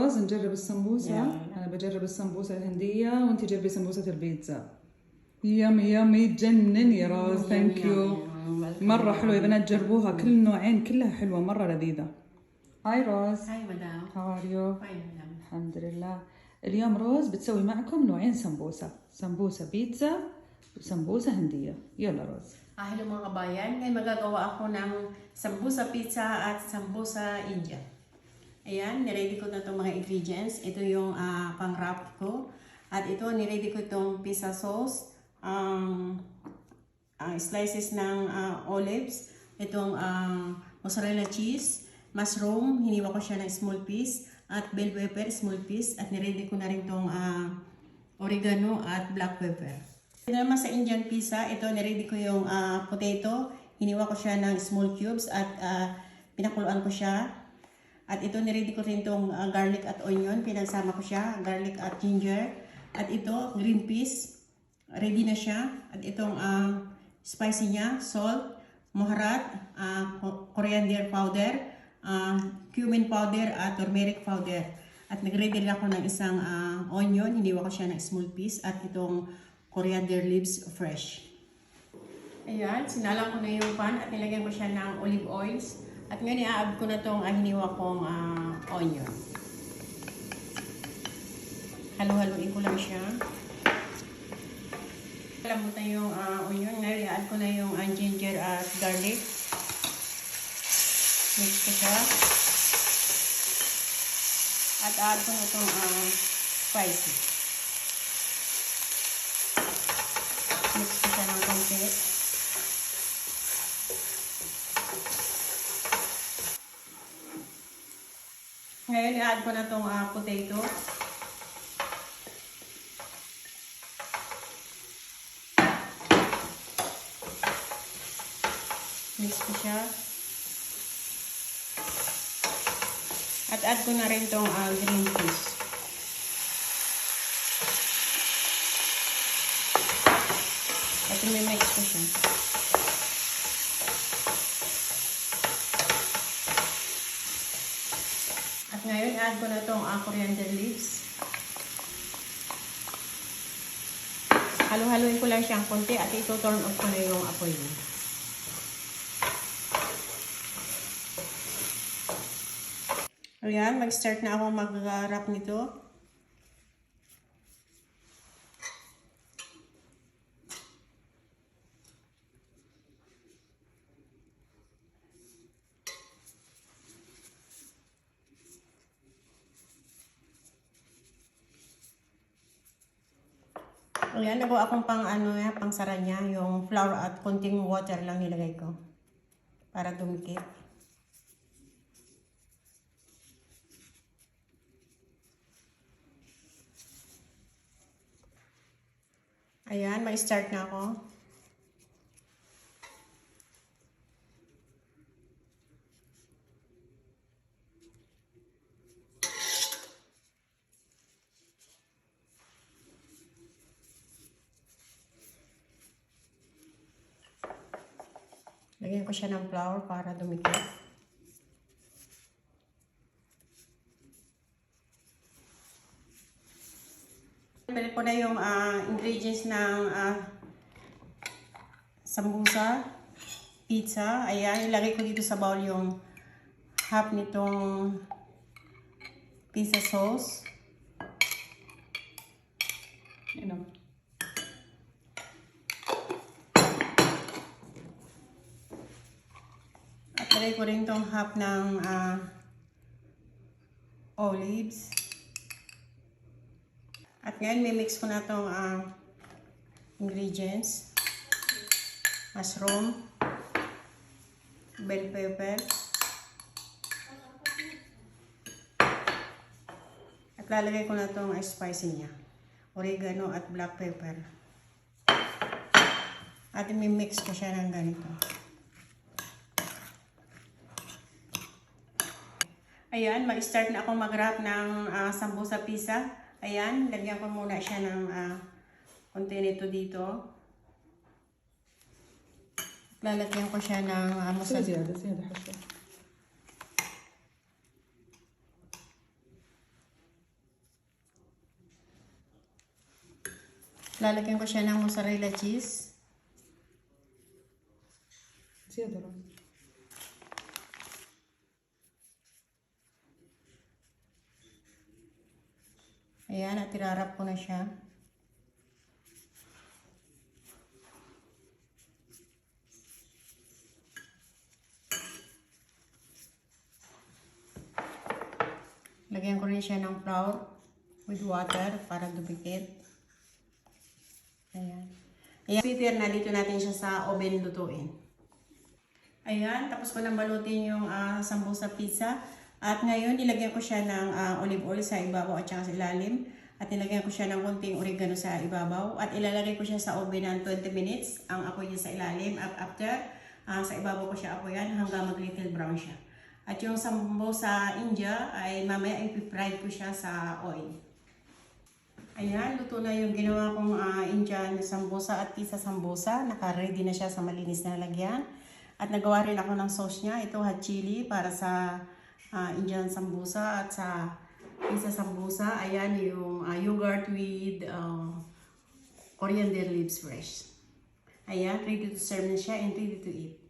روز نجرب السمبوسة. يلا. أنا بجرب السمبوسة الهندية وأنتي جربي سمبوسة البيتزا. يامي يامي تجنن يا روز. ثانك يو. مرة حلوة يا بنات، جربوها. كل النوعين كلها حلوة، مرة لذيذة. هاي روز. هاي مدام. هاو ار يو؟ هاي مدام. الحمد لله. اليوم روز بتسوي معكم نوعين سمبوسة، سمبوسة بيتزا وسمبوسة هندية. يلا روز. Hello mga kabayan, ngayon magagawa ako ng sambusa pizza at sambusa India. Ayan, niready ko na itong mga ingredients. Ito yung pang-wrap ko. At ito, niready ko itong pizza sauce, slices ng olives, itong mozzarella cheese, mushroom, hiniwa ko siya ng small piece, at bell pepper, small piece, at niready ko na rin itong oregano at black pepper. Ito naman sa Indian pizza, ito niready ko yung potato, hiniwa ko siya ng small cubes at pinakuluan ko siya. At ito niready ko rin itong garlic at onion, pinagsama ko siya, garlic at ginger. At ito, green peas, ready na siya. At itong spicy niya, salt, moharat, coriander powder, cumin powder at turmeric powder. At nag-ready rin ako ng isang onion, hiniwa ko siya ng small piece at itong coriander leaves fresh. Ayan, sinalang ko na yung pan at nilagyan ko siya ng olive oils. At ngayon i-add ko na itong hiniwa kong onion. Halo-haluin ko lang siya. Lambutan yung onion. Ngayon i-add ko na yung ginger at garlic. Mix ko siya. At add ko na itong spicy. Mix ko siya ng konti. Ngayon, i-add ko na itong potato. Mix ko siya. At add ko na rin itong green peas. At i-mix ko siya. At ngayon, add ko na itong coriander leaves. Halo-haloin ko lang siyang konti at ito-turn off ko na yung apoy niya. Ayan, mag-start na ako mag-wrap nito. Ayan, nagawa akong pang sara niya, yung flour at konting water lang nilagay ko para dumikit. Ayan, mag-start na ako. Lagyan ko siya ng flour para dumikit. Pili ko na yung ingredients ng sambusa, pizza. Ayan, ilagay ko dito sa bowl yung half nitong pizza sauce. At lagay ko rin itong half ng olives. At ngayon, mimix ko na itong ingredients. Mushroom, bell pepper, at lalagay ko na itong spicy niya. Oregano at black pepper. At mimix ko siya ng ganito. Ayan, mag-start na akong mag-wrap ng sambusa pizza. Ayan, lagyan ko muna siya ng konti nito dito. Lalagyan ko siya ng mozzarella. lalagyan ko siya ng mozzarella cheese. زيادة رز. Ayan, at irarap ko na siya. Lagyan ko rin siya ng flour with water para dumikit. Ayan. Ayan, prepare na dito natin siya sa oven lutuin. Ayan, tapos ko nang balutin yung sambusa pizza. At ngayon, nilagyan ko siya ng olive oil sa ibabaw at saka sa ilalim. At nilagyan ko siya ng konting oregano sa ibabaw. At ilalagay ko siya sa oven ng 20 minutes. Ang apoy niya sa ilalim. At after, sa ibabaw ko siya apoyan hanggang mag-little brown siya. At yung sambusa India ay mamaya i-fried ko siya sa oil. Ayan, luto na yung ginawa kong Indian sambusa at pizza sambusa. Naka-ready na siya sa malinis na lagyan. At nagawa rin ako ng sauce niya. Ito hot chili para sa Indian sambusa at sa pizza sambusa. Ayan yung yogurt with coriander leaves fresh. Ayan, ready to serve na siya and ready to eat.